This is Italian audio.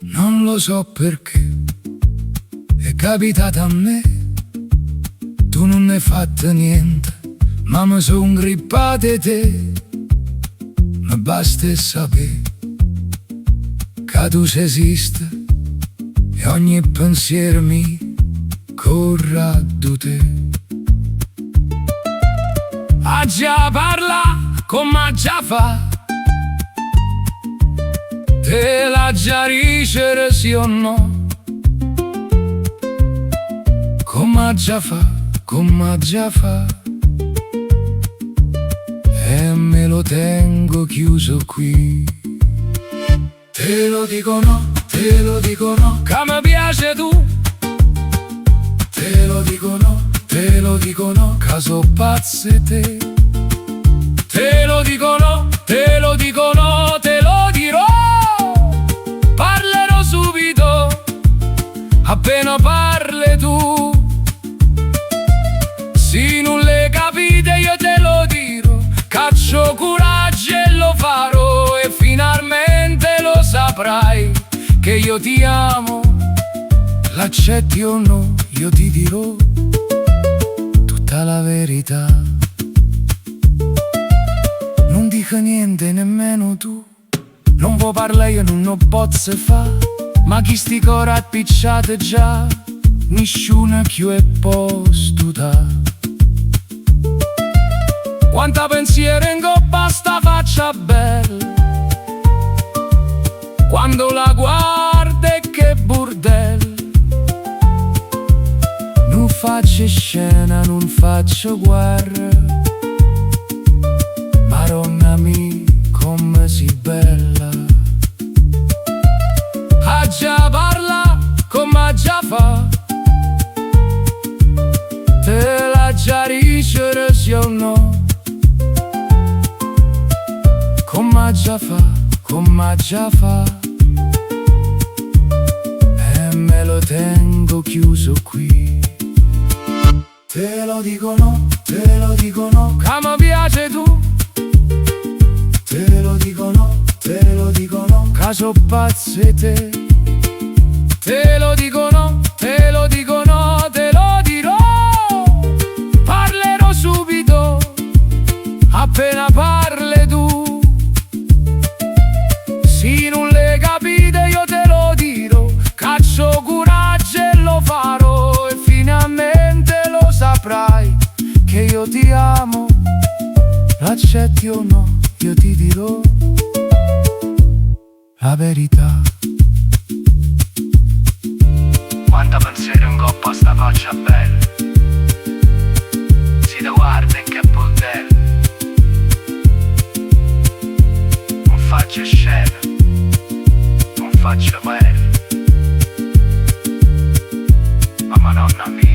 Non lo so perché è capitata a me. Tu non ne hai fatto niente, ma mi son grippate te. Ma basta sapere che tu sei esiste e ogni pensiero mi corra da te. A già parla come già fa, te la già ricere sì o no. Come già fa, e me lo tengo chiuso qui. Te lo dico no, te lo dico no, che mi piace tu. Te lo dico no, te lo dico no, che so pazze te. Te lo dico no, te lo dico no, te lo dirò. Parlerò subito, appena parli tu. Se non le capite io te lo dirò, caccio coraggio e lo farò. E finalmente lo saprai che io ti amo. L'accetti o no, io ti dirò tutta la verità. Non dico niente nemmeno tu, non può parlare io non lo posso fa. Ma chi sti cora appicciate già, nessuno più è posto da. Quanta pensiero in coppa sta faccia bella, quando la guarda che burdel. Non faccio scena, non faccio guerra, Maronna mia come si bella. A già parla come già fa, te la già ricere sì o no. Come già fa, e me lo tengo chiuso qui. Te lo dico no, te lo dico no, che mi piace tu. Te lo dico no, te lo dico no, che so pazze te. Te lo dico no, te lo dico no, te lo dirò. Parlerò subito, appena parli tu. Se non le capite io te lo dirò, caccio coraggio e lo farò. E finalmente lo saprai che io ti amo. L'accetti o no, io ti dirò la verità. Quanta pensiero in coppa sta faccia bella, si te guarda in che bordello. Non faccio scena, non faccio guerra, ma Madonna mia